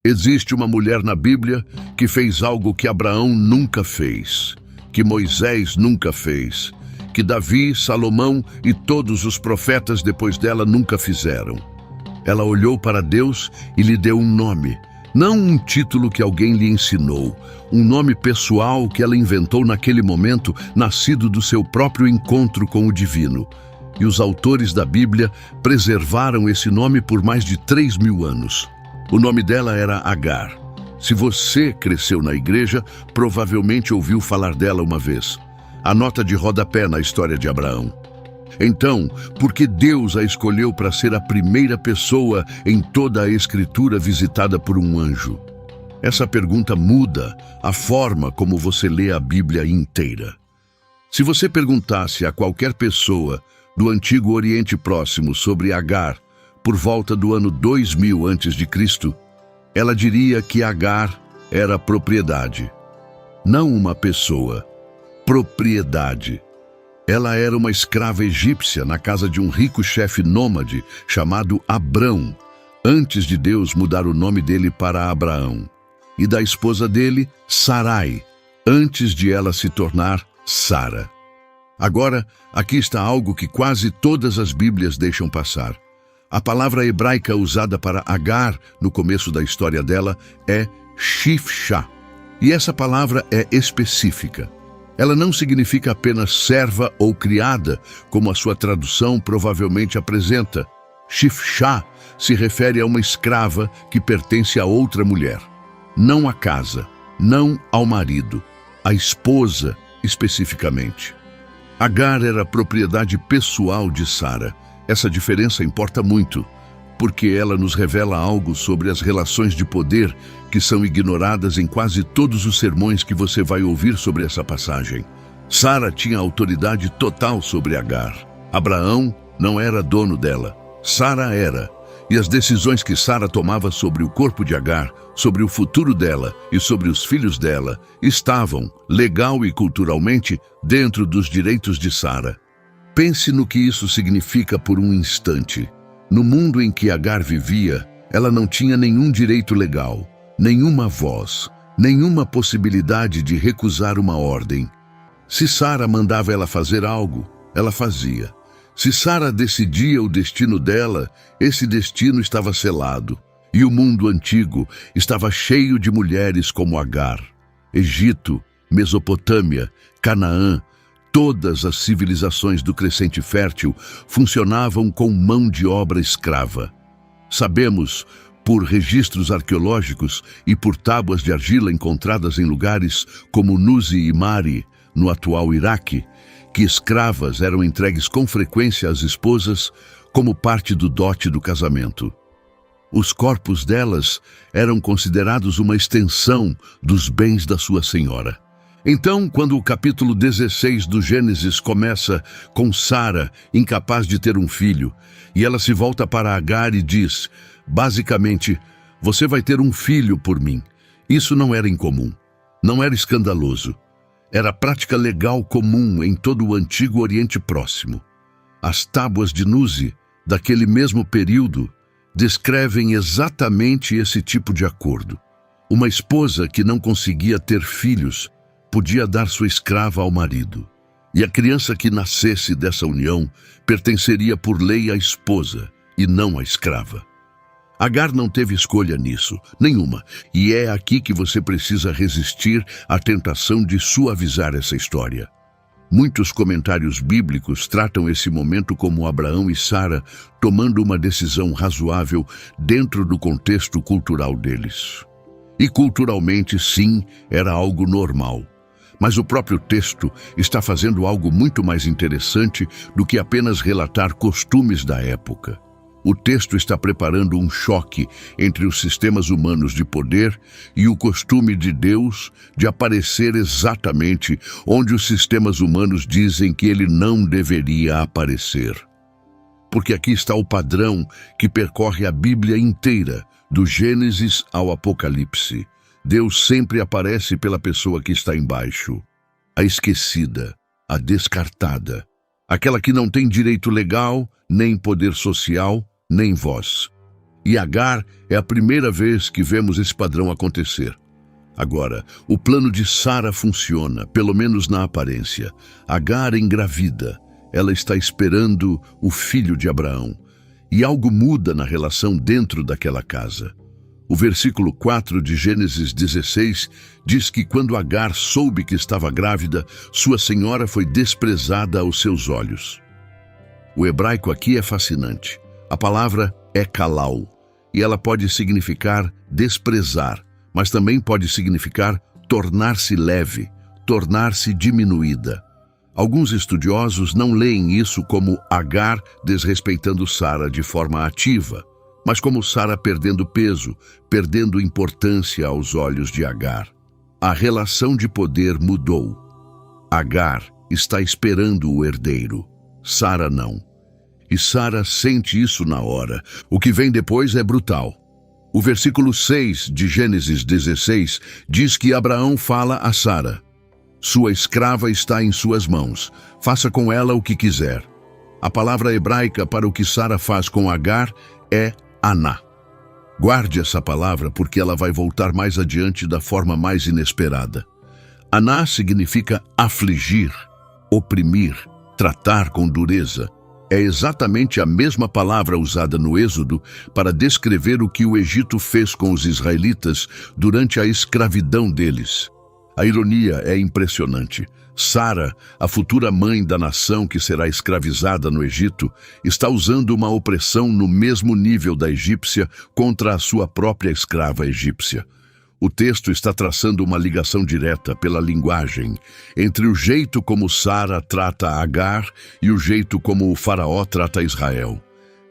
Existe uma mulher na Bíblia que fez algo que Abraão nunca fez, que Moisés nunca fez, que Davi, Salomão e todos os profetas depois dela nunca fizeram. Ela olhou para Deus e lhe deu um nome, não um título que alguém lhe ensinou, um nome pessoal que ela inventou naquele momento, nascido do seu próprio encontro com o divino. E os autores da Bíblia preservaram esse nome por mais de 3.000 anos. O nome dela era Agar. Se você cresceu na igreja, provavelmente ouviu falar dela uma vez. A nota de rodapé na história de Abraão. Então, por que Deus a escolheu para ser a primeira pessoa em toda a Escritura visitada por um anjo? Essa pergunta muda a forma como você lê a Bíblia inteira. Se você perguntasse a qualquer pessoa do Antigo Oriente Próximo sobre Agar, por volta do ano 2000 a.C., ela diria que Agar era propriedade. Não uma pessoa, propriedade. Ela era uma escrava egípcia na casa de um rico chefe nômade chamado Abrão, antes de Deus mudar o nome dele para Abraão, e da esposa dele, Sarai, antes de ela se tornar Sara. Agora, aqui está algo que quase todas as Bíblias deixam passar. A palavra hebraica usada para Agar no começo da história dela é Shifshá, e essa palavra é específica. Ela não significa apenas serva ou criada, como a sua tradução provavelmente apresenta. Shifshá se refere a uma escrava que pertence a outra mulher. Não à casa, não ao marido, à esposa especificamente. Agar era propriedade pessoal de Sara. Essa diferença importa muito, porque ela nos revela algo sobre as relações de poder que são ignoradas em quase todos os sermões que você vai ouvir sobre essa passagem. Sara tinha autoridade total sobre Agar. Abraão não era dono dela, Sara era. E as decisões que Sara tomava sobre o corpo de Agar, sobre o futuro dela e sobre os filhos dela, estavam, legal e culturalmente, dentro dos direitos de Sara. Pense no que isso significa por um instante. No mundo em que Agar vivia, ela não tinha nenhum direito legal, nenhuma voz, nenhuma possibilidade de recusar uma ordem. Se Sara mandava ela fazer algo, ela fazia. Se Sara decidia o destino dela, esse destino estava selado. E o mundo antigo estava cheio de mulheres como Agar. Egito, Mesopotâmia, Canaã, todas as civilizações do Crescente Fértil funcionavam com mão de obra escrava. Sabemos, por registros arqueológicos e por tábuas de argila encontradas em lugares como Nuzi e Mari, no atual Iraque, que escravas eram entregues com frequência às esposas como parte do dote do casamento. Os corpos delas eram considerados uma extensão dos bens da sua senhora. Então, quando o capítulo 16 do Gênesis começa com Sara incapaz de ter um filho, e ela se volta para Agar e diz, basicamente, você vai ter um filho por mim. Isso não era incomum, não era escandaloso. Era prática legal comum em todo o Antigo Oriente Próximo. As tábuas de Nuzi, daquele mesmo período, descrevem exatamente esse tipo de acordo. Uma esposa que não conseguia ter filhos podia dar sua escrava ao marido. E a criança que nascesse dessa união pertenceria por lei à esposa e não à escrava. Agar não teve escolha nisso, nenhuma, e é aqui que você precisa resistir à tentação de suavizar essa história. Muitos comentários bíblicos tratam esse momento como Abraão e Sara tomando uma decisão razoável dentro do contexto cultural deles. E culturalmente, sim, era algo normal. Mas o próprio texto está fazendo algo muito mais interessante do que apenas relatar costumes da época. O texto está preparando um choque entre os sistemas humanos de poder e o costume de Deus de aparecer exatamente onde os sistemas humanos dizem que ele não deveria aparecer. Porque aqui está o padrão que percorre a Bíblia inteira, do Gênesis ao Apocalipse. Deus sempre aparece pela pessoa que está embaixo, a esquecida, a descartada, aquela que não tem direito legal, nem poder social, nem voz. E Agar é a primeira vez que vemos esse padrão acontecer. Agora, o plano de Sara funciona, pelo menos na aparência. Agar engravida. Ela está esperando o filho de Abraão. E algo muda na relação dentro daquela casa. O versículo 4 de Gênesis 16 diz que quando Agar soube que estava grávida, sua senhora foi desprezada aos seus olhos. O hebraico aqui é fascinante. A palavra é kalal, e ela pode significar desprezar, mas também pode significar tornar-se leve, tornar-se diminuída. Alguns estudiosos não leem isso como Agar desrespeitando Sara de forma ativa, mas como Sara perdendo peso, perdendo importância aos olhos de Agar. A relação de poder mudou. Agar está esperando o herdeiro, Sara não. E Sara sente isso na hora. O que vem depois é brutal. O versículo 6 de Gênesis 16 diz que Abraão fala a Sara: sua escrava está em suas mãos, faça com ela o que quiser. A palavra hebraica para o que Sara faz com Agar é Aná. Guarde essa palavra porque ela vai voltar mais adiante da forma mais inesperada. Aná significa afligir, oprimir, tratar com dureza. É exatamente a mesma palavra usada no Êxodo para descrever o que o Egito fez com os israelitas durante a escravidão deles. A ironia é impressionante. Sara, a futura mãe da nação que será escravizada no Egito, está usando uma opressão no mesmo nível da egípcia contra a sua própria escrava egípcia. O texto está traçando uma ligação direta pela linguagem entre o jeito como Sara trata Agar e o jeito como o faraó trata Israel.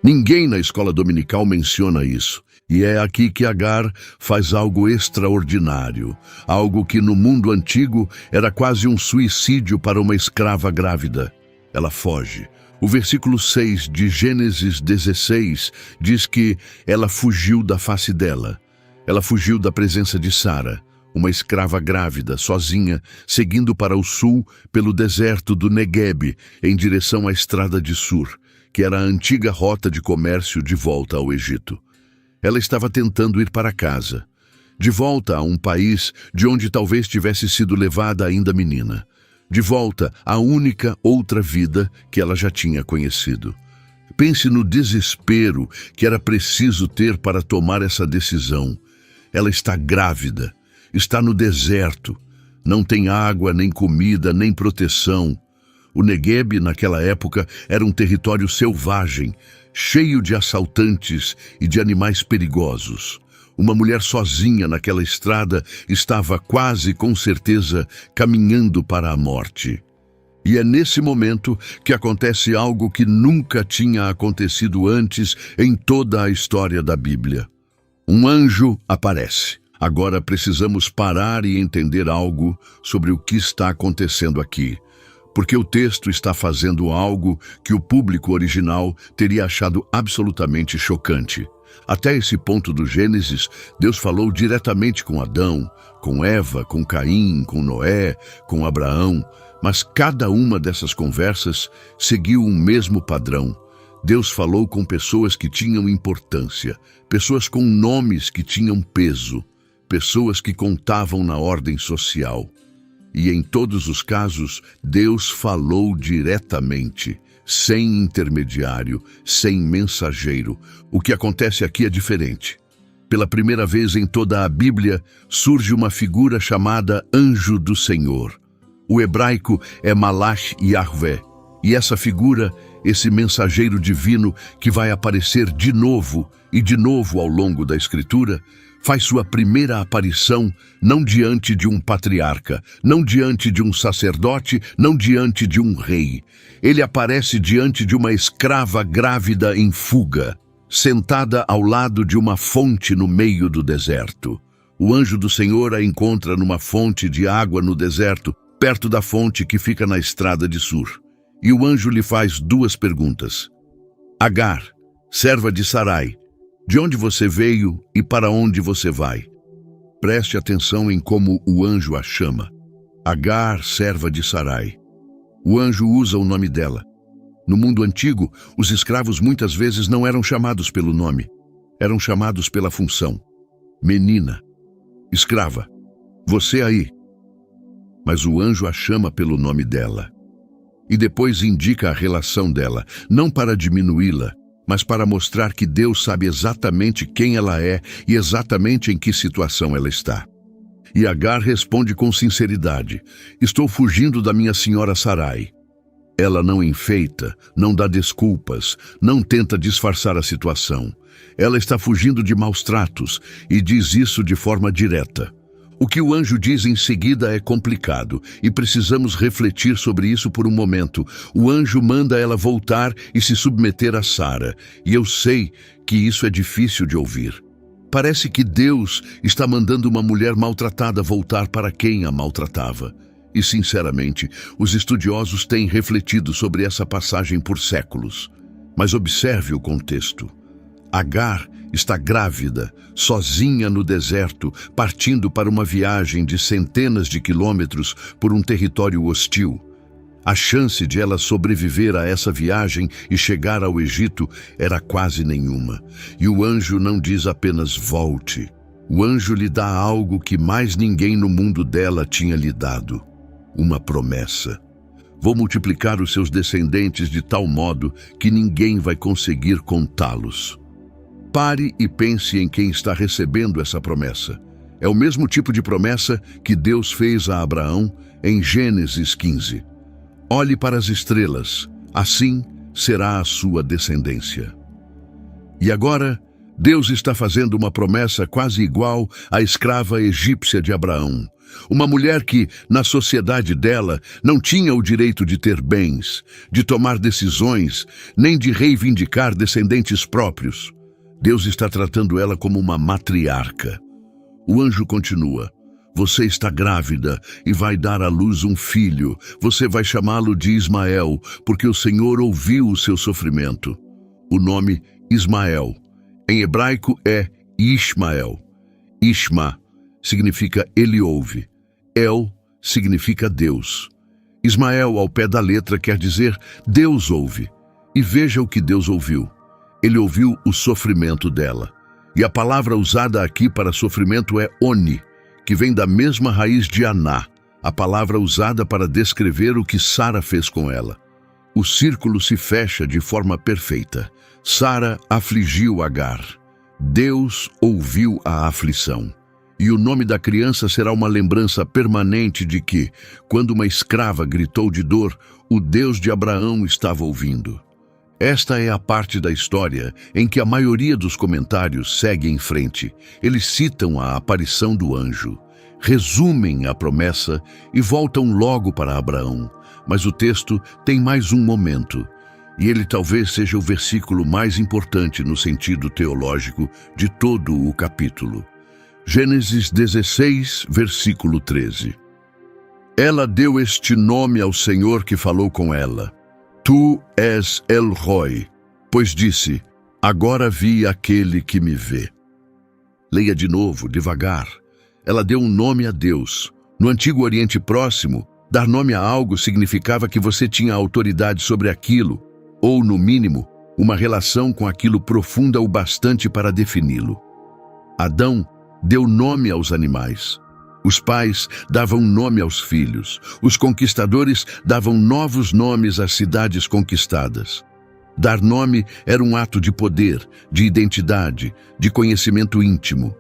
Ninguém na escola dominical menciona isso. E é aqui que Agar faz algo extraordinário, algo que no mundo antigo era quase um suicídio para uma escrava grávida. Ela foge. O versículo 6 de Gênesis 16 diz que ela fugiu da face dela. Ela fugiu da presença de Sara, uma escrava grávida, sozinha, seguindo para o sul pelo deserto do Negueb, em direção à estrada de Sur, que era a antiga rota de comércio de volta ao Egito. Ela estava tentando ir para casa, de volta a um país de onde talvez tivesse sido levada ainda menina, de volta à única outra vida que ela já tinha conhecido. Pense no desespero que era preciso ter para tomar essa decisão. Ela está grávida, está no deserto, não tem água, nem comida, nem proteção. O Negueb, naquela época, era um território selvagem, cheio de assaltantes e de animais perigosos. Uma mulher sozinha naquela estrada estava quase com certeza caminhando para a morte. E é nesse momento que acontece algo que nunca tinha acontecido antes em toda a história da Bíblia. Um anjo aparece. Agora precisamos parar e entender algo sobre o que está acontecendo aqui, porque o texto está fazendo algo que o público original teria achado absolutamente chocante. Até esse ponto do Gênesis, Deus falou diretamente com Adão, com Eva, com Caim, com Noé, com Abraão, mas cada uma dessas conversas seguiu um mesmo padrão. Deus falou com pessoas que tinham importância, pessoas com nomes que tinham peso, pessoas que contavam na ordem social. E em todos os casos, Deus falou diretamente, sem intermediário, sem mensageiro. O que acontece aqui é diferente. Pela primeira vez em toda a Bíblia, surge uma figura chamada Anjo do Senhor. O hebraico é Malach Yahvé. E essa figura, esse mensageiro divino que vai aparecer de novo e de novo ao longo da Escritura, faz sua primeira aparição não diante de um patriarca, não diante de um sacerdote, não diante de um rei. Ele aparece diante de uma escrava grávida em fuga, sentada ao lado de uma fonte no meio do deserto. O anjo do Senhor a encontra numa fonte de água no deserto, perto da fonte que fica na estrada de Sur. E o anjo lhe faz duas perguntas. Agar, serva de Sarai, de onde você veio e para onde você vai? Preste atenção em como o anjo a chama. Agar, serva de Sarai. O anjo usa o nome dela. No mundo antigo, os escravos muitas vezes não eram chamados pelo nome. Eram chamados pela função. Menina, escrava, você aí. Mas o anjo a chama pelo nome dela. E depois indica a relação dela, não para diminuí-la, mas para mostrar que Deus sabe exatamente quem ela é e exatamente em que situação ela está. E Agar responde com sinceridade: estou fugindo da minha senhora Sarai. Ela não enfeita, não dá desculpas, não tenta disfarçar a situação. Ela está fugindo de maus tratos e diz isso de forma direta. O que o anjo diz em seguida é complicado e precisamos refletir sobre isso por um momento. O anjo manda ela voltar e se submeter a Sara, e eu sei que isso é difícil de ouvir. Parece que Deus está mandando uma mulher maltratada voltar para quem a maltratava. E, sinceramente, os estudiosos têm refletido sobre essa passagem por séculos. Mas observe o contexto. Agar está grávida, sozinha no deserto, partindo para uma viagem de centenas de quilômetros por um território hostil. A chance de ela sobreviver a essa viagem e chegar ao Egito era quase nenhuma. E o anjo não diz apenas volte. O anjo lhe dá algo que mais ninguém no mundo dela tinha lhe dado: uma promessa. Vou multiplicar os seus descendentes de tal modo que ninguém vai conseguir contá-los. Pare e pense em quem está recebendo essa promessa. É o mesmo tipo de promessa que Deus fez a Abraão em Gênesis 15. Olhe para as estrelas, assim será a sua descendência. E agora, Deus está fazendo uma promessa quase igual à escrava egípcia de Abraão. Uma mulher que, na sociedade dela, não tinha o direito de ter bens, de tomar decisões, nem de reivindicar descendentes próprios. Deus está tratando ela como uma matriarca. O anjo continua: você está grávida e vai dar à luz um filho. Você vai chamá-lo de Ismael, porque o Senhor ouviu o seu sofrimento. O nome Ismael, em hebraico, é Ishmael. Ishma significa ele ouve. El significa Deus. Ismael, ao pé da letra, quer dizer Deus ouve. E veja o que Deus ouviu. Ele ouviu o sofrimento dela. E a palavra usada aqui para sofrimento é oni, que vem da mesma raiz de Aná, a palavra usada para descrever o que Sara fez com ela. O círculo se fecha de forma perfeita. Sara afligiu Agar. Deus ouviu a aflição. E o nome da criança será uma lembrança permanente de que, quando uma escrava gritou de dor, o Deus de Abraão estava ouvindo. Esta é a parte da história em que a maioria dos comentários segue em frente. Eles citam a aparição do anjo, resumem a promessa e voltam logo para Abraão. Mas o texto tem mais um momento, e ele talvez seja o versículo mais importante no sentido teológico de todo o capítulo. Gênesis 16, versículo 13. Ela deu este nome ao Senhor que falou com ela: Tu és El Roi, pois disse: agora vi aquele que me vê. Leia de novo, devagar. Ela deu um nome a Deus. No Antigo Oriente Próximo, dar nome a algo significava que você tinha autoridade sobre aquilo, ou, no mínimo, uma relação com aquilo profunda o bastante para defini-lo. Adão deu nome aos animais. Os pais davam nome aos filhos. Os conquistadores davam novos nomes às cidades conquistadas. Dar nome era um ato de poder, de identidade, de conhecimento íntimo.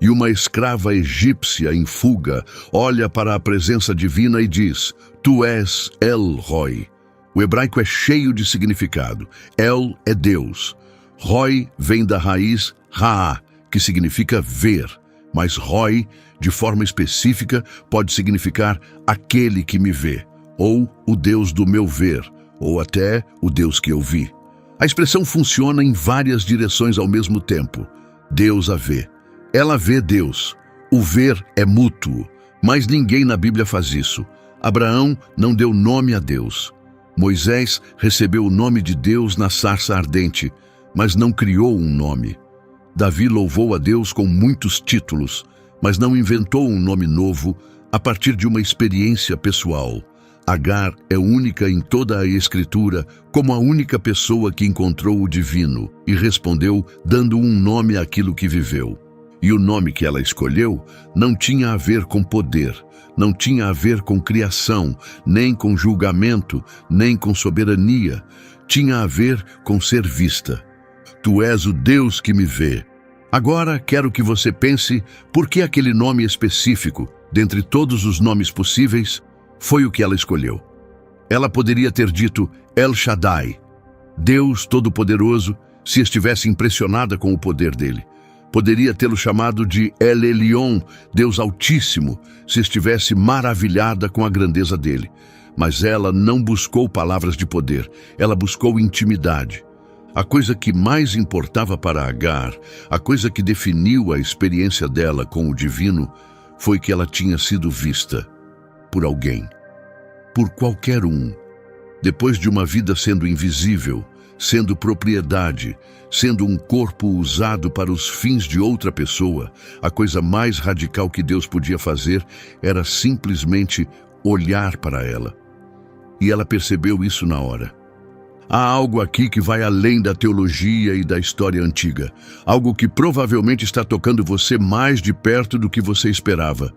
E uma escrava egípcia em fuga olha para a presença divina e diz: Tu és El Roi. O hebraico é cheio de significado. El é Deus. Roi vem da raiz Ra, que significa ver. Mas Roi, de forma específica, pode significar aquele que me vê, ou o Deus do meu ver, ou até o Deus que eu vi. A expressão funciona em várias direções ao mesmo tempo. Deus a vê. Ela vê Deus. O ver é mútuo, mas ninguém na Bíblia faz isso. Abraão não deu nome a Deus. Moisés recebeu o nome de Deus na sarça ardente, mas não criou um nome. Davi louvou a Deus com muitos títulos, mas não inventou um nome novo a partir de uma experiência pessoal. Agar é única em toda a Escritura como a única pessoa que encontrou o divino e respondeu dando um nome àquilo que viveu. E o nome que ela escolheu não tinha a ver com poder, não tinha a ver com criação, nem com julgamento, nem com soberania. Tinha a ver com ser vista. Tu és o Deus que me vê. Agora quero que você pense por que aquele nome específico, dentre todos os nomes possíveis, foi o que ela escolheu. Ela poderia ter dito El Shaddai, Deus Todo-Poderoso, se estivesse impressionada com o poder dele. Poderia tê-lo chamado de El Elyon, Deus Altíssimo, se estivesse maravilhada com a grandeza dele. Mas ela não buscou palavras de poder, ela buscou intimidade. A coisa que mais importava para Agar, a coisa que definiu a experiência dela com o divino, foi que ela tinha sido vista por alguém, por qualquer um. Depois de uma vida sendo invisível, sendo propriedade, sendo um corpo usado para os fins de outra pessoa, a coisa mais radical que Deus podia fazer era simplesmente olhar para ela. E ela percebeu isso na hora. Há algo aqui que vai além da teologia e da história antiga. Algo que provavelmente está tocando você mais de perto do que você esperava.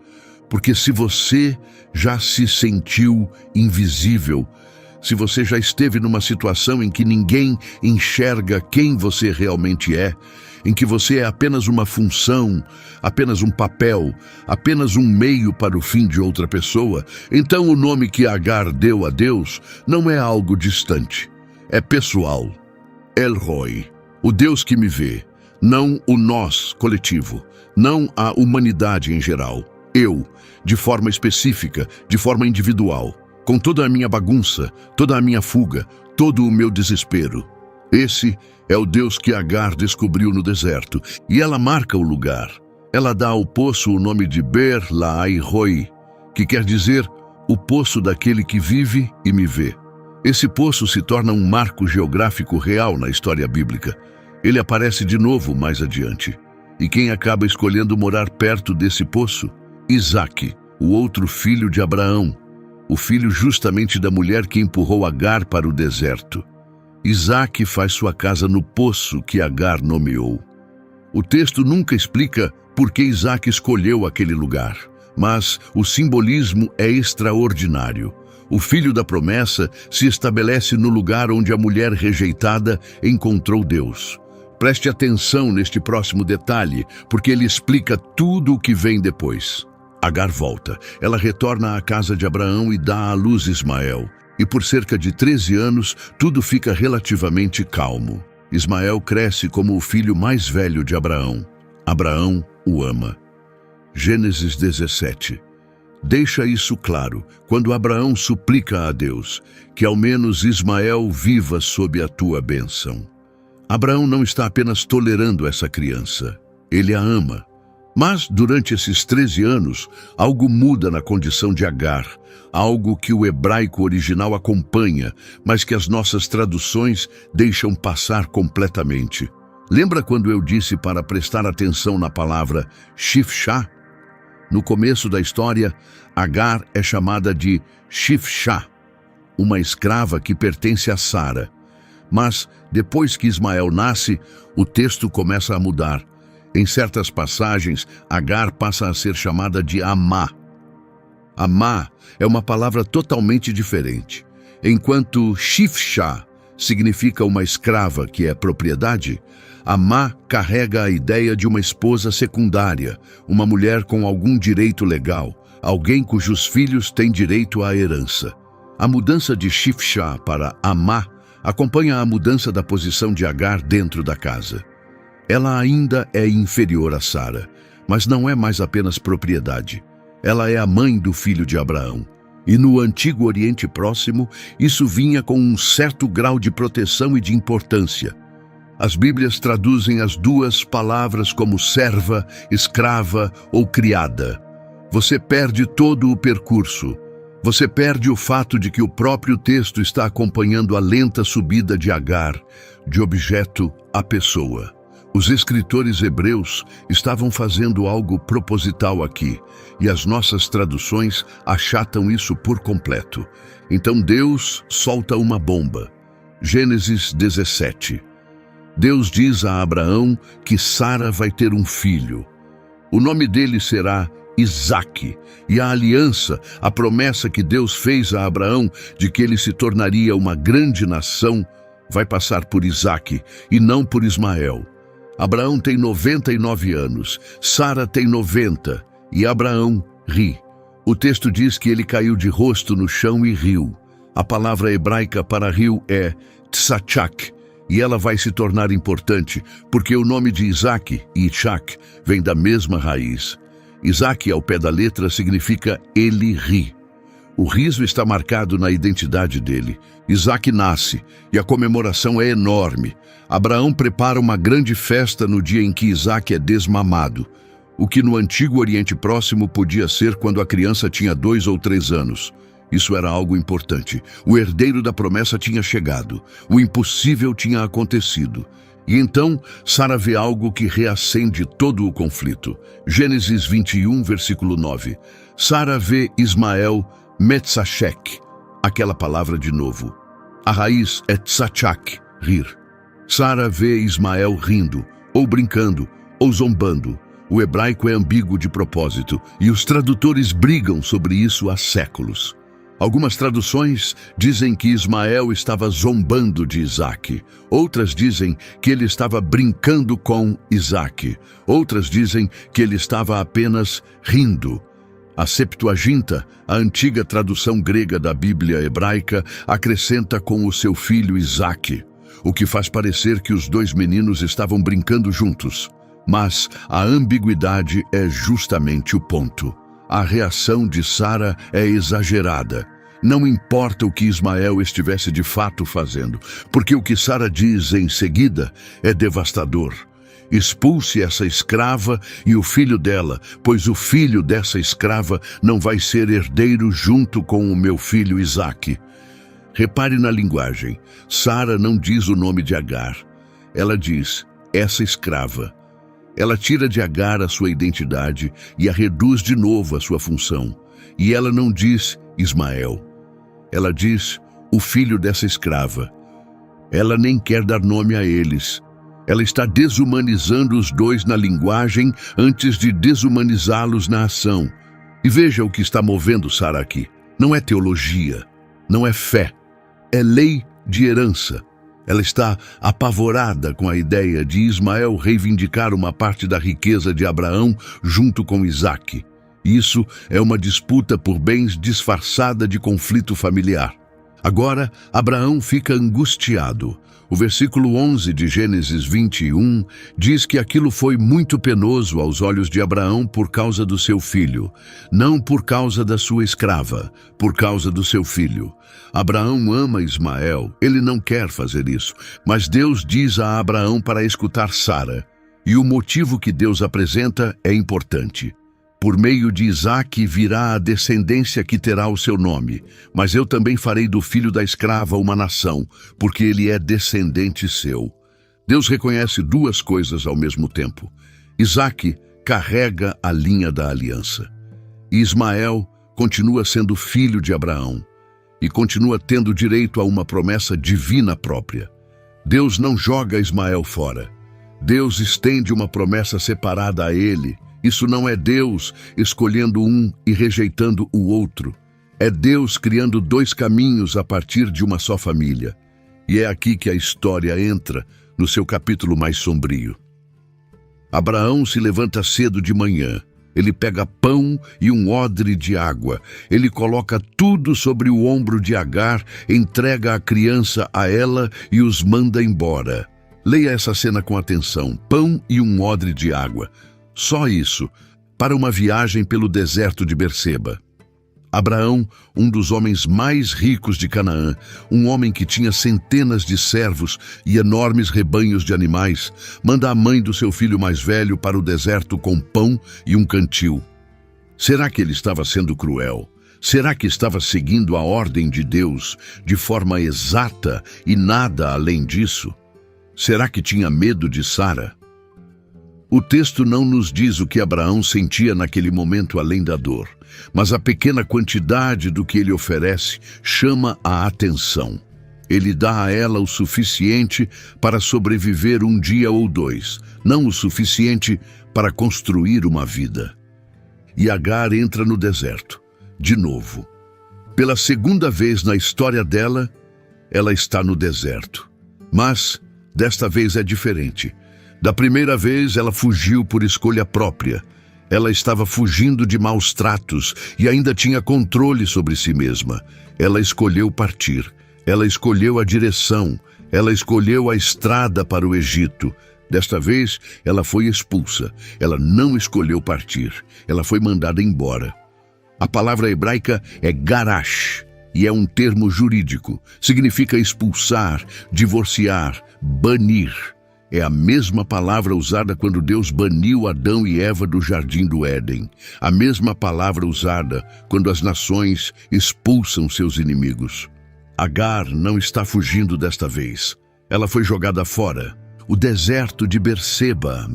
Porque se você já se sentiu invisível, se você já esteve numa situação em que ninguém enxerga quem você realmente é, em que você é apenas uma função, apenas um papel, apenas um meio para o fim de outra pessoa, então o nome que Agar deu a Deus não é algo distante, é pessoal. El Roi, o Deus que me vê, não o nós coletivo, não a humanidade em geral. Eu, de forma específica, de forma individual, com toda a minha bagunça, toda a minha fuga, todo o meu desespero. Esse é o Deus que Agar descobriu no deserto, e ela marca o lugar. Ela dá ao poço o nome de Ber Lahai Roi, que quer dizer o poço daquele que vive e me vê. Esse poço se torna um marco geográfico real na história bíblica. Ele aparece de novo mais adiante. E quem acaba escolhendo morar perto desse poço? Isaque, o outro filho de Abraão, o filho justamente da mulher que empurrou Agar para o deserto. Isaque faz sua casa no poço que Agar nomeou. O texto nunca explica por que Isaque escolheu aquele lugar, mas o simbolismo é extraordinário. O filho da promessa se estabelece no lugar onde a mulher rejeitada encontrou Deus. Preste atenção neste próximo detalhe, porque ele explica tudo o que vem depois. Agar volta. Ela retorna à casa de Abraão e dá à luz Ismael. E por cerca de 13 anos, tudo fica relativamente calmo. Ismael cresce como o filho mais velho de Abraão. Abraão o ama. Gênesis 17. Deixa isso claro quando Abraão suplica a Deus que ao menos Ismael viva sob a tua bênção. Abraão não está apenas tolerando essa criança, ele a ama. Mas, durante esses 13 anos, algo muda na condição de Agar, algo que o hebraico original acompanha, mas que as nossas traduções deixam passar completamente. Lembra quando eu disse para prestar atenção na palavra Shifshá? No começo da história, Agar é chamada de Shifshá, uma escrava que pertence a Sara. Mas, depois que Ismael nasce, o texto começa a mudar. Em certas passagens, Agar passa a ser chamada de Amá. Amá é uma palavra totalmente diferente. Enquanto Shifshá significa uma escrava que é propriedade, Amá carrega a ideia de uma esposa secundária, uma mulher com algum direito legal, alguém cujos filhos têm direito à herança. A mudança de Shifshá para Amá acompanha a mudança da posição de Agar dentro da casa. Ela ainda é inferior a Sara, mas não é mais apenas propriedade. Ela é a mãe do filho de Abraão. E no Antigo Oriente Próximo, isso vinha com um certo grau de proteção e de importância. As Bíblias traduzem as duas palavras como serva, escrava ou criada. Você perde todo o percurso. Você perde o fato de que o próprio texto está acompanhando a lenta subida de Agar, de objeto a pessoa. Os escritores hebreus estavam fazendo algo proposital aqui, e as nossas traduções achatam isso por completo. Então Deus solta uma bomba. Gênesis 17. Deus diz a Abraão que Sara vai ter um filho. O nome dele será Isaque, e a aliança, a promessa que Deus fez a Abraão de que ele se tornaria uma grande nação, vai passar por Isaque e não por Ismael. Abraão tem 99 anos, Sara tem 90, e Abraão ri. O texto diz que ele caiu de rosto no chão e riu. A palavra hebraica para rio é tsachak, e ela vai se tornar importante, porque o nome de Isaque e Ishak vem da mesma raiz. Isaque, ao pé da letra, significa ele ri. O riso está marcado na identidade dele. Isaque nasce, e a comemoração é enorme. Abraão prepara uma grande festa no dia em que Isaque é desmamado, o que no Antigo Oriente Próximo podia ser quando a criança tinha 2 ou 3 anos. Isso era algo importante. O herdeiro da promessa tinha chegado. O impossível tinha acontecido. E então, Sara vê algo que reacende todo o conflito. Gênesis 21, versículo 9. Sara vê Ismael Metzachek, aquela palavra de novo. A raiz é tsachak, rir. Sara vê Ismael rindo, ou brincando, ou zombando. O hebraico é ambíguo de propósito, e os tradutores brigam sobre isso há séculos. Algumas traduções dizem que Ismael estava zombando de Isaque. Outras dizem que ele estava brincando com Isaque. Outras dizem que ele estava apenas rindo. A Septuaginta, a antiga tradução grega da Bíblia hebraica, acrescenta com o seu filho Isaque, o que faz parecer que os 2 meninos estavam brincando juntos. Mas a ambiguidade é justamente o ponto. A reação de Sara é exagerada. Não importa o que Ismael estivesse de fato fazendo, porque o que Sara diz em seguida é devastador. Expulse essa escrava e o filho dela, pois o filho dessa escrava não vai ser herdeiro junto com o meu filho Isaque. Repare na linguagem. Sara não diz o nome de Agar. Ela diz, essa escrava. Ela tira de Agar a sua identidade e a reduz de novo à sua função. E ela não diz Ismael. Ela diz o filho dessa escrava. Ela nem quer dar nome a eles. Ela está desumanizando os 2 na linguagem antes de desumanizá-los na ação. E veja o que está movendo Sara aqui. Não é teologia, não é fé, é lei de herança. Ela está apavorada com a ideia de Ismael reivindicar uma parte da riqueza de Abraão junto com Isaque. Isso é uma disputa por bens disfarçada de conflito familiar. Agora, Abraão fica angustiado. O versículo 11 de Gênesis 21 diz que aquilo foi muito penoso aos olhos de Abraão por causa do seu filho, não por causa da sua escrava, por causa do seu filho. Abraão ama Ismael, ele não quer fazer isso, mas Deus diz a Abraão para escutar Sara, e o motivo que Deus apresenta é importante. Por meio de Isaque virá a descendência que terá o seu nome, mas eu também farei do filho da escrava uma nação, porque ele é descendente seu. Deus reconhece 2 coisas ao mesmo tempo. Isaque carrega a linha da aliança. E Ismael continua sendo filho de Abraão e continua tendo direito a uma promessa divina própria. Deus não joga Ismael fora. Deus estende uma promessa separada a ele. Isso não é Deus escolhendo um e rejeitando o outro. É Deus criando 2 caminhos a partir de uma só família. E é aqui que a história entra no seu capítulo mais sombrio. Abraão se levanta cedo de manhã. Ele pega pão e um odre de água. Ele coloca tudo sobre o ombro de Agar, entrega a criança a ela e os manda embora. Leia essa cena com atenção. Pão e um odre de água. Só isso, para uma viagem pelo deserto de Berseba. Abraão, um dos homens mais ricos de Canaã, um homem que tinha centenas de servos e enormes rebanhos de animais, manda a mãe do seu filho mais velho para o deserto com pão e um cantil. Será que ele estava sendo cruel? Será que estava seguindo a ordem de Deus de forma exata e nada além disso? Será que tinha medo de Sara? O texto não nos diz o que Abraão sentia naquele momento além da dor, mas a pequena quantidade do que ele oferece chama a atenção. Ele dá a ela o suficiente para sobreviver um dia ou dois, não o suficiente para construir uma vida. E Agar entra no deserto, de novo. Pela segunda vez na história dela, ela está no deserto. Mas, desta vez é diferente. Da primeira vez, ela fugiu por escolha própria. Ela estava fugindo de maus tratos e ainda tinha controle sobre si mesma. Ela escolheu partir. Ela escolheu a direção. Ela escolheu a estrada para o Egito. Desta vez, ela foi expulsa. Ela não escolheu partir. Ela foi mandada embora. A palavra hebraica é garash e é um termo jurídico. Significa expulsar, divorciar, banir. É a mesma palavra usada quando Deus baniu Adão e Eva do jardim do Éden. A mesma palavra usada quando as nações expulsam seus inimigos. Agar não está fugindo desta vez. Ela foi jogada fora. O deserto de Berseba.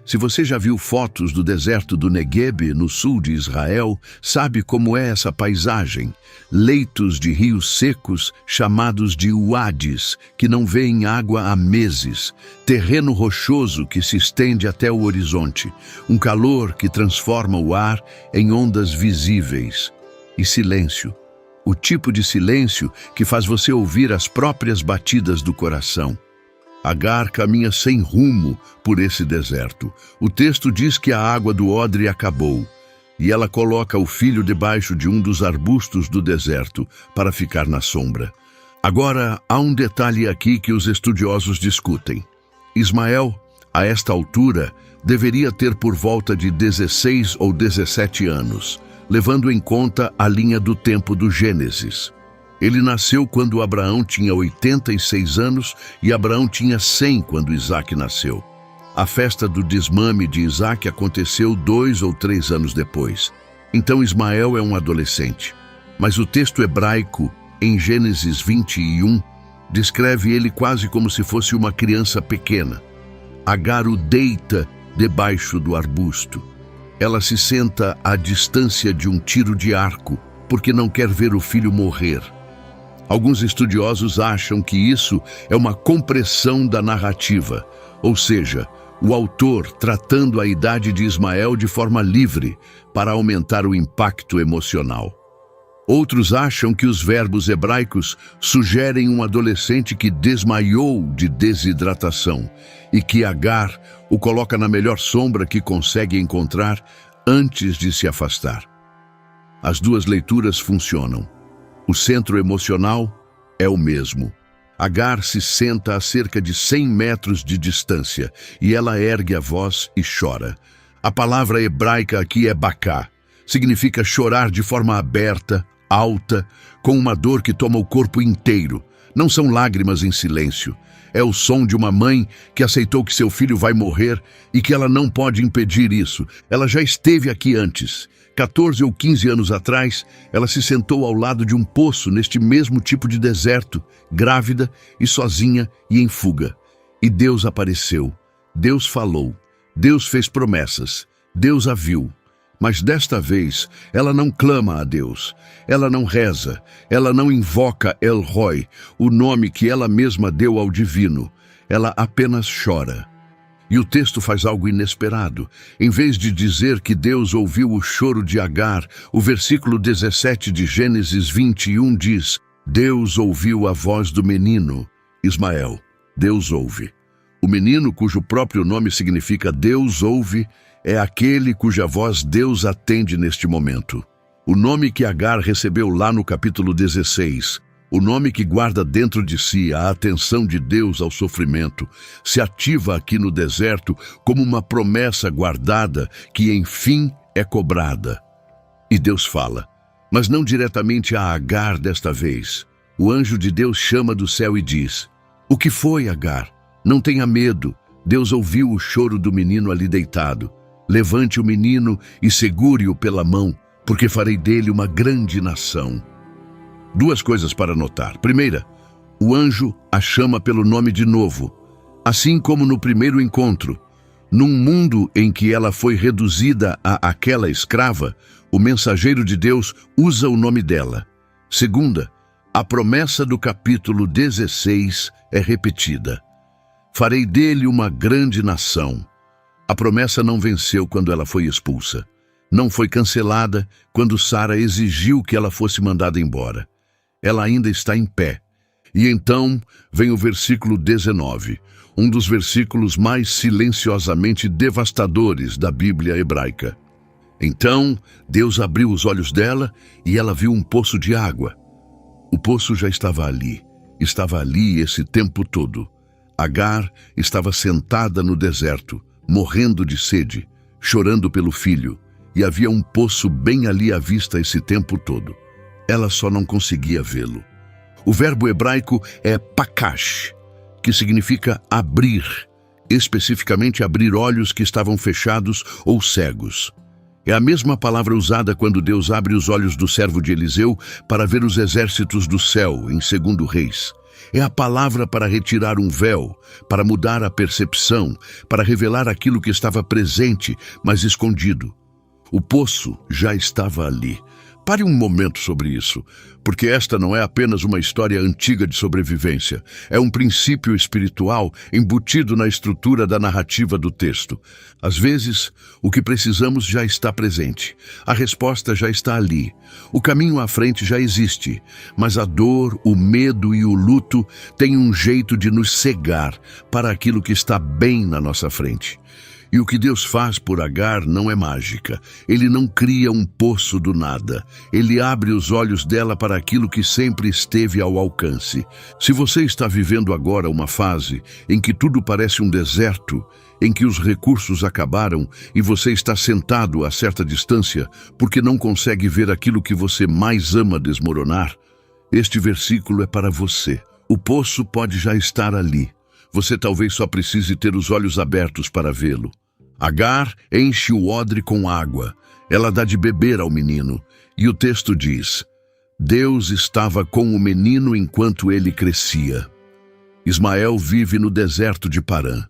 Se você já viu fotos do deserto do Negueb, no sul de Israel, sabe como é essa paisagem. Leitos de rios secos, chamados de uades, que não vêem água há meses. Terreno rochoso que se estende até o horizonte. Um calor que transforma o ar em ondas visíveis. E silêncio. O tipo de silêncio que faz você ouvir as próprias batidas do coração. Agar caminha sem rumo por esse deserto. O texto diz que a água do odre acabou, e ela coloca o filho debaixo de um dos arbustos do deserto para ficar na sombra. Agora, há um detalhe aqui que os estudiosos discutem. Ismael, a esta altura, deveria ter por volta de 16 ou 17 anos, levando em conta a linha do tempo do Gênesis. Ele nasceu quando Abraão tinha 86 anos e Abraão tinha 100 quando Isaque nasceu. A festa do desmame de Isaque aconteceu 2 ou 3 anos depois. Então Ismael é um adolescente. Mas o texto hebraico, em Gênesis 21, descreve ele quase como se fosse uma criança pequena. Agar o deita debaixo do arbusto. Ela se senta à distância de um tiro de arco, porque não quer ver o filho morrer. Alguns estudiosos acham que isso é uma compressão da narrativa, ou seja, o autor tratando a idade de Ismael de forma livre para aumentar o impacto emocional. Outros acham que os verbos hebraicos sugerem um adolescente que desmaiou de desidratação e que Agar o coloca na melhor sombra que consegue encontrar antes de se afastar. As duas leituras funcionam. O centro emocional é o mesmo. Agar se senta a cerca de 100 metros de distância e ela ergue a voz e chora. A palavra hebraica aqui é baká. Significa chorar de forma aberta, alta, com uma dor que toma o corpo inteiro. Não são lágrimas em silêncio. É o som de uma mãe que aceitou que seu filho vai morrer e que ela não pode impedir isso. Ela já esteve aqui antes. 14 ou 15 anos atrás, ela se sentou ao lado de um poço neste mesmo tipo de deserto, grávida e sozinha e em fuga. E Deus apareceu, Deus falou, Deus fez promessas, Deus a viu. Mas desta vez, ela não clama a Deus, ela não reza, ela não invoca El Roi, o nome que ela mesma deu ao divino. Ela apenas chora. E o texto faz algo inesperado. Em vez de dizer que Deus ouviu o choro de Agar, o versículo 17 de Gênesis 21 diz: Deus ouviu a voz do menino, Ismael. Deus ouve. O menino, cujo próprio nome significa Deus ouve, é aquele cuja voz Deus atende neste momento. O nome que Agar recebeu lá no capítulo 16, o nome que guarda dentro de si a atenção de Deus ao sofrimento, se ativa aqui no deserto como uma promessa guardada que, enfim, é cobrada. E Deus fala, mas não diretamente a Agar desta vez. O anjo de Deus chama do céu e diz: O que foi, Agar? Não tenha medo. Deus ouviu o choro do menino ali deitado. Levante o menino e segure-o pela mão, porque farei dele uma grande nação. Duas coisas para notar. Primeira, o anjo a chama pelo nome de novo, assim como no primeiro encontro. Num mundo em que ela foi reduzida a aquela escrava, o mensageiro de Deus usa o nome dela. Segunda, a promessa do capítulo 16 é repetida. Farei dele uma grande nação. A promessa não venceu quando ela foi expulsa. Não foi cancelada quando Sara exigiu que ela fosse mandada embora. Ela ainda está em pé. E então vem o versículo 19, um dos versículos mais silenciosamente devastadores da Bíblia hebraica. Então Deus abriu os olhos dela e ela viu um poço de água. O poço já estava ali esse tempo todo. Agar estava sentada no deserto, morrendo de sede, chorando pelo filho, e havia um poço bem ali à vista esse tempo todo. Ela só não conseguia vê-lo. O verbo hebraico é pakash, que significa abrir, especificamente abrir olhos que estavam fechados ou cegos. É a mesma palavra usada quando Deus abre os olhos do servo de Eliseu para ver os exércitos do céu, em 2 Reis. É a palavra para retirar um véu, para mudar a percepção, para revelar aquilo que estava presente, mas escondido. O poço já estava ali. Pare um momento sobre isso, porque esta não é apenas uma história antiga de sobrevivência. É um princípio espiritual embutido na estrutura da narrativa do texto. Às vezes, o que precisamos já está presente. A resposta já está ali. O caminho à frente já existe, mas a dor, o medo e o luto têm um jeito de nos cegar para aquilo que está bem na nossa frente. E o que Deus faz por Agar não é mágica. Ele não cria um poço do nada. Ele abre os olhos dela para aquilo que sempre esteve ao alcance. Se você está vivendo agora uma fase em que tudo parece um deserto, em que os recursos acabaram e você está sentado a certa distância porque não consegue ver aquilo que você mais ama desmoronar, este versículo é para você. O poço pode já estar ali. Você talvez só precise ter os olhos abertos para vê-lo. Agar enche o odre com água. Ela dá de beber ao menino. E o texto diz: Deus estava com o menino enquanto ele crescia. Ismael vive no deserto de Parã.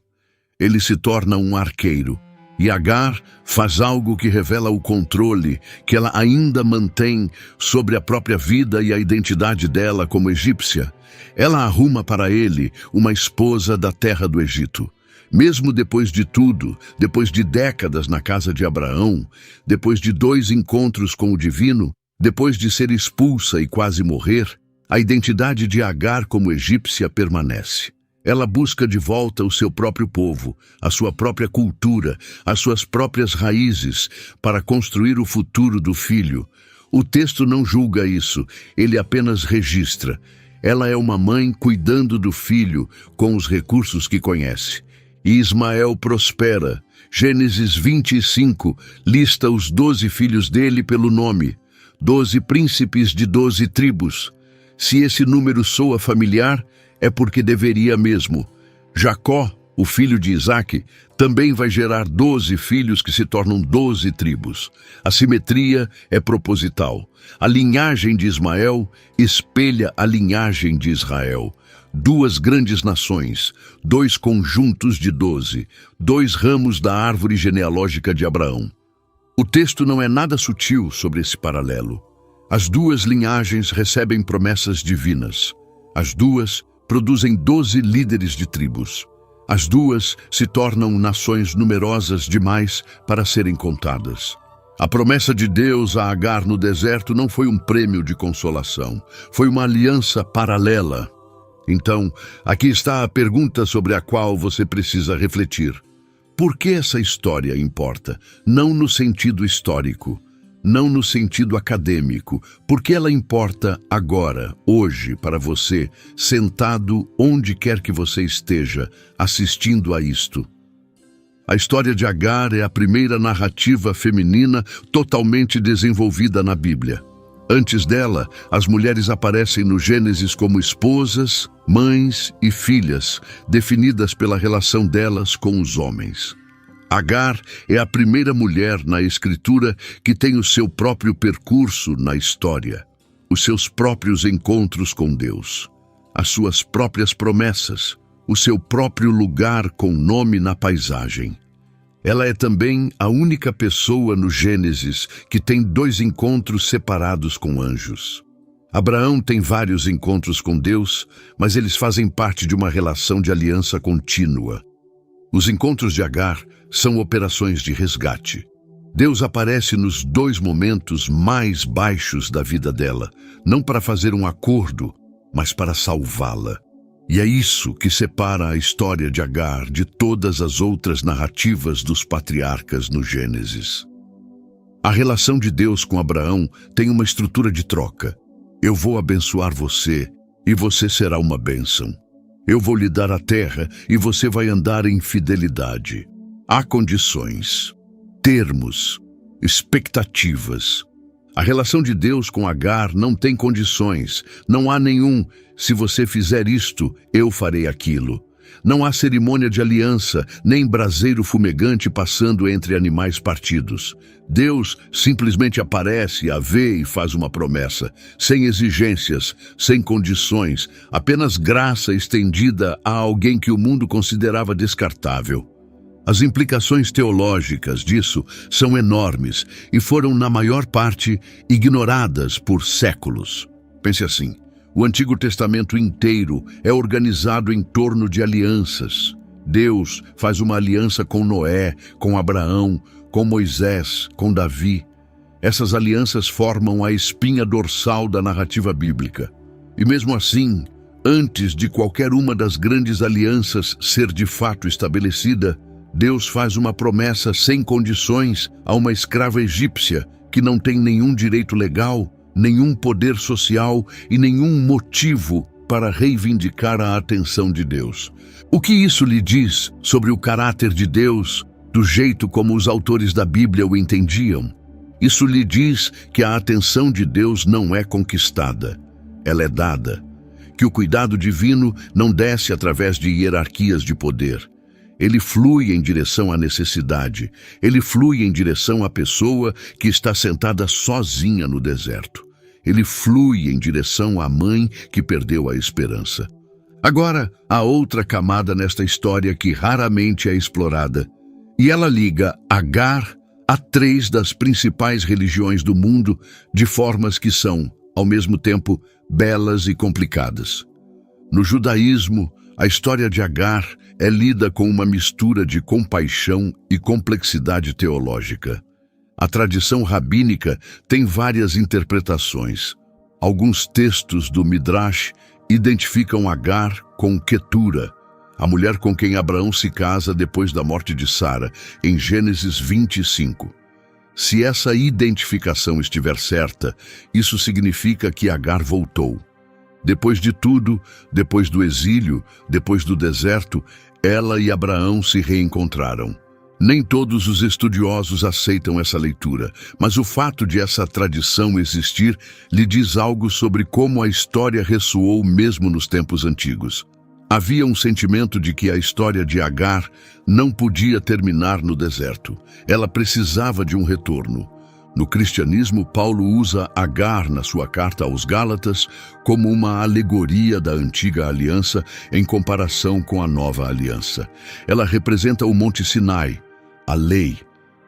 Ele se torna um arqueiro. E Agar faz algo que revela o controle que ela ainda mantém sobre a própria vida e a identidade dela como egípcia. Ela arruma para ele uma esposa da terra do Egito. Mesmo depois de tudo, depois de décadas na casa de Abraão, depois de 2 encontros com o divino, depois de ser expulsa e quase morrer, a identidade de Agar como egípcia permanece. Ela busca de volta o seu próprio povo, a sua própria cultura, as suas próprias raízes, para construir o futuro do filho. O texto não julga isso, ele apenas registra. Ela é uma mãe cuidando do filho com os recursos que conhece. E Ismael prospera. Gênesis 25 lista os 12 filhos dele pelo nome, 12 príncipes de 12 tribos. Se esse número soa familiar, é porque deveria mesmo. Jacó, o filho de Isaque, também vai gerar 12 filhos que se tornam 12 tribos. A simetria é proposital. A linhagem de Ismael espelha a linhagem de Israel. 2 grandes nações, 2 conjuntos de 12, 2 ramos da árvore genealógica de Abraão. O texto não é nada sutil sobre esse paralelo. As 2 linhagens recebem promessas divinas. As 2 produzem 12 líderes de tribos. As 2 se tornam nações numerosas demais para serem contadas. A promessa de Deus a Agar no deserto não foi um prêmio de consolação, foi uma aliança paralela. Então, aqui está a pergunta sobre a qual você precisa refletir. Por que essa história importa? Não no sentido histórico, não no sentido acadêmico. Por que ela importa agora, hoje, para você, sentado onde quer que você esteja, assistindo a isto? A história de Agar é a primeira narrativa feminina totalmente desenvolvida na Bíblia. Antes dela, as mulheres aparecem no Gênesis como esposas, mães e filhas, definidas pela relação delas com os homens. Agar é a primeira mulher na Escritura que tem o seu próprio percurso na história, os seus próprios encontros com Deus, as suas próprias promessas, o seu próprio lugar com nome na paisagem. Ela é também a única pessoa no Gênesis que tem 2 encontros separados com anjos. Abraão tem vários encontros com Deus, mas eles fazem parte de uma relação de aliança contínua. Os encontros de Agar são operações de resgate. Deus aparece nos 2 momentos mais baixos da vida dela, não para fazer um acordo, mas para salvá-la. E é isso que separa a história de Agar de todas as outras narrativas dos patriarcas no Gênesis. A relação de Deus com Abraão tem uma estrutura de troca. Eu vou abençoar você, e você será uma bênção. Eu vou lhe dar a terra, e você vai andar em fidelidade. Há condições, termos, expectativas. A relação de Deus com Agar não tem condições, não há nenhum, se você fizer isto, eu farei aquilo. Não há cerimônia de aliança, nem braseiro fumegante passando entre animais partidos. Deus simplesmente aparece, a vê e faz uma promessa, sem exigências, sem condições, apenas graça estendida a alguém que o mundo considerava descartável. As implicações teológicas disso são enormes e foram, na maior parte, ignoradas por séculos. Pense assim. O Antigo Testamento inteiro é organizado em torno de alianças. Deus faz uma aliança com Noé, com Abraão, com Moisés, com Davi. Essas alianças formam a espinha dorsal da narrativa bíblica. E mesmo assim, antes de qualquer uma das grandes alianças ser de fato estabelecida, Deus faz uma promessa sem condições a uma escrava egípcia que não tem nenhum direito legal, nenhum poder social e nenhum motivo para reivindicar a atenção de Deus. O que isso lhe diz sobre o caráter de Deus, do jeito como os autores da Bíblia o entendiam? Isso lhe diz que a atenção de Deus não é conquistada, ela é dada. Que o cuidado divino não desce através de hierarquias de poder. Ele flui em direção à necessidade. Ele flui em direção à pessoa que está sentada sozinha no deserto. Ele flui em direção à mãe que perdeu a esperança. Agora, há outra camada nesta história que raramente é explorada. E ela liga Agar a 3 das principais religiões do mundo de formas que são, ao mesmo tempo, belas e complicadas. No judaísmo, a história de Agar é lida com uma mistura de compaixão e complexidade teológica. A tradição rabínica tem várias interpretações. Alguns textos do Midrash identificam Agar com Quetura, a mulher com quem Abraão se casa depois da morte de Sara, em Gênesis 25. Se essa identificação estiver certa, isso significa que Agar voltou. Depois de tudo, depois do exílio, depois do deserto, ela e Abraão se reencontraram. Nem todos os estudiosos aceitam essa leitura, mas o fato de essa tradição existir lhe diz algo sobre como a história ressoou mesmo nos tempos antigos. Havia um sentimento de que a história de Agar não podia terminar no deserto. Ela precisava de um retorno. No cristianismo, Paulo usa Agar na sua carta aos Gálatas como uma alegoria da antiga aliança em comparação com a nova aliança. Ela representa o Monte Sinai, a lei,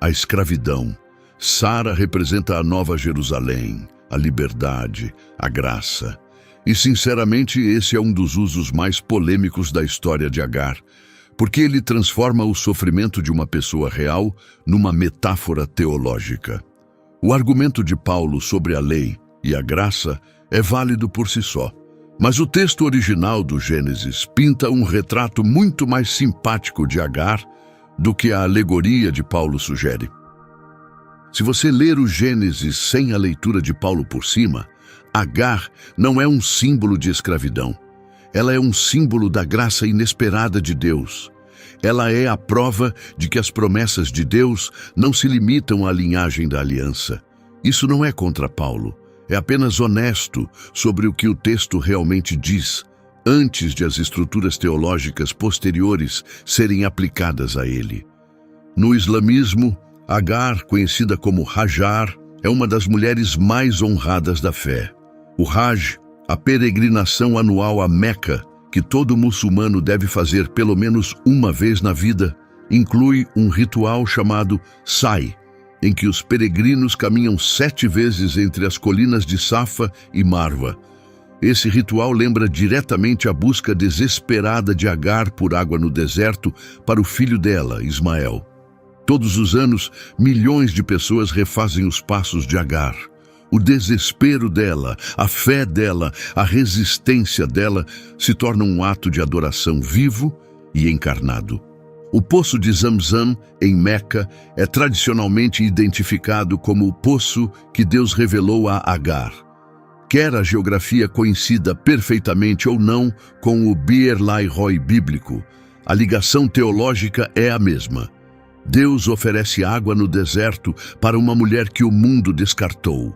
a escravidão. Sara representa a Nova Jerusalém, a liberdade, a graça. E, sinceramente, esse é um dos usos mais polêmicos da história de Agar, porque ele transforma o sofrimento de uma pessoa real numa metáfora teológica. O argumento de Paulo sobre a lei e a graça é válido por si só, mas o texto original do Gênesis pinta um retrato muito mais simpático de Agar do que a alegoria de Paulo sugere. Se você ler o Gênesis sem a leitura de Paulo por cima, Agar não é um símbolo de escravidão. Ela é um símbolo da graça inesperada de Deus. Ela é a prova de que as promessas de Deus não se limitam à linhagem da aliança. Isso não é contra Paulo, é apenas honesto sobre o que o texto realmente diz, antes de as estruturas teológicas posteriores serem aplicadas a ele. No islamismo, Agar, conhecida como Hajar, é uma das mulheres mais honradas da fé. O Hajj, a peregrinação anual a Meca, que todo muçulmano deve fazer pelo menos uma vez na vida, inclui um ritual chamado Sai, em que os peregrinos caminham 7 vezes entre as colinas de Safa e Marva. Esse ritual lembra diretamente a busca desesperada de Agar por água no deserto para o filho dela, Ismael. Todos os anos, milhões de pessoas refazem os passos de Agar. O desespero dela, a fé dela, a resistência dela se tornam um ato de adoração vivo e encarnado. O poço de Zamzam, em Meca, é tradicionalmente identificado como o poço que Deus revelou a Agar. Quer a geografia coincida perfeitamente ou não com o Beer Lahai Roi bíblico, a ligação teológica é a mesma. Deus oferece água no deserto para uma mulher que o mundo descartou.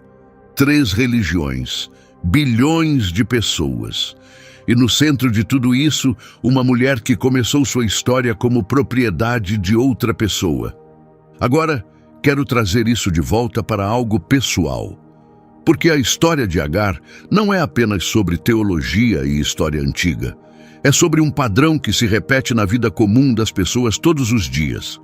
3 religiões, bilhões de pessoas. E no centro de tudo isso, uma mulher que começou sua história como propriedade de outra pessoa. Agora, quero trazer isso de volta para algo pessoal. Porque a história de Agar não é apenas sobre teologia e história antiga. É sobre um padrão que se repete na vida comum das pessoas todos os dias.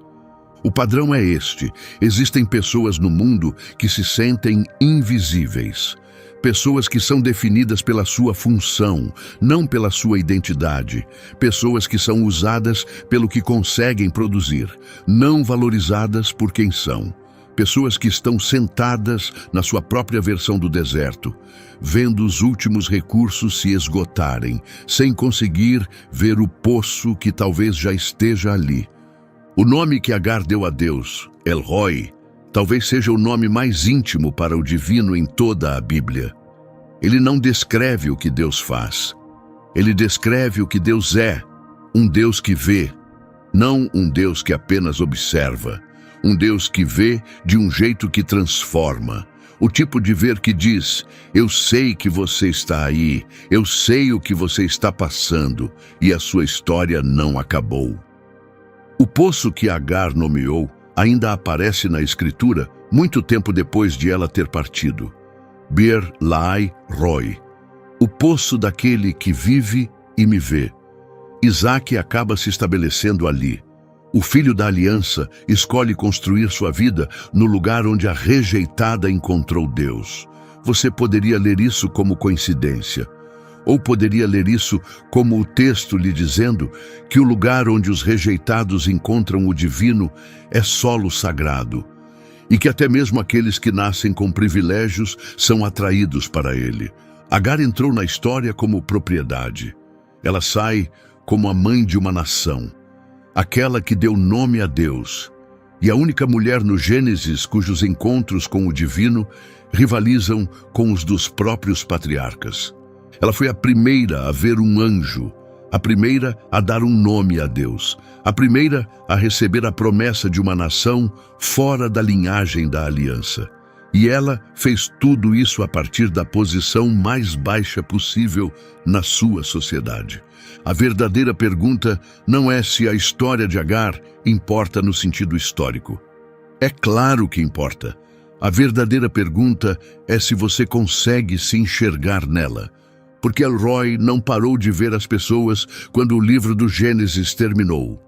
O padrão é este: existem pessoas no mundo que se sentem invisíveis. Pessoas que são definidas pela sua função, não pela sua identidade. Pessoas que são usadas pelo que conseguem produzir, não valorizadas por quem são. Pessoas que estão sentadas na sua própria versão do deserto, vendo os últimos recursos se esgotarem, sem conseguir ver o poço que talvez já esteja ali. O nome que Agar deu a Deus, El Roi, talvez seja o nome mais íntimo para o divino em toda a Bíblia. Ele não descreve o que Deus faz. Ele descreve o que Deus é, um Deus que vê, não um Deus que apenas observa. Um Deus que vê de um jeito que transforma. O tipo de ver que diz: eu sei que você está aí, eu sei o que você está passando, e a sua história não acabou. O poço que Agar nomeou ainda aparece na Escritura muito tempo depois de ela ter partido. Beer Lahai Roi, o poço daquele que vive e me vê. Isaac acaba se estabelecendo ali. O filho da aliança escolhe construir sua vida no lugar onde a rejeitada encontrou Deus. Você poderia ler isso como coincidência, ou poderia ler isso como o texto lhe dizendo que o lugar onde os rejeitados encontram o divino é solo sagrado, e que até mesmo aqueles que nascem com privilégios são atraídos para ele. Agar entrou na história como propriedade. Ela sai como a mãe de uma nação, aquela que deu nome a Deus, e a única mulher no Gênesis cujos encontros com o divino rivalizam com os dos próprios patriarcas. Ela foi a primeira a ver um anjo, a primeira a dar um nome a Deus, a primeira a receber a promessa de uma nação fora da linhagem da aliança. E ela fez tudo isso a partir da posição mais baixa possível na sua sociedade. A verdadeira pergunta não é se a história de Agar importa no sentido histórico. É claro que importa. A verdadeira pergunta é se você consegue se enxergar nela. Porque El Roi não parou de ver as pessoas quando o livro do Gênesis terminou.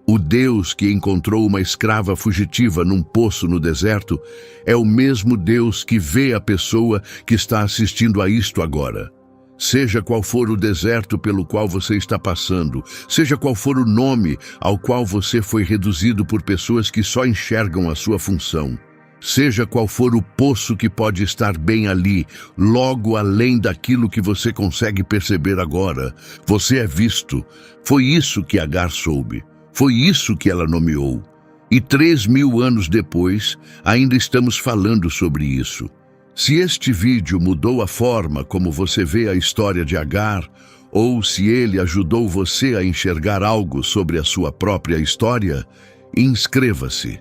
O Deus que encontrou uma escrava fugitiva num poço no deserto é o mesmo Deus que vê a pessoa que está assistindo a isto agora. Seja qual for o deserto pelo qual você está passando, seja qual for o nome ao qual você foi reduzido por pessoas que só enxergam a sua função, seja qual for o poço que pode estar bem ali, logo além daquilo que você consegue perceber agora, você é visto. Foi isso que Agar soube. Foi isso que ela nomeou. E 3.000 anos depois, ainda estamos falando sobre isso. Se este vídeo mudou a forma como você vê a história de Agar, ou se ele ajudou você a enxergar algo sobre a sua própria história, inscreva-se.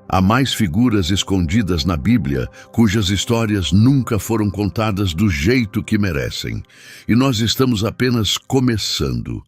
Há mais figuras escondidas na Bíblia cujas histórias nunca foram contadas do jeito que merecem. E nós estamos apenas começando.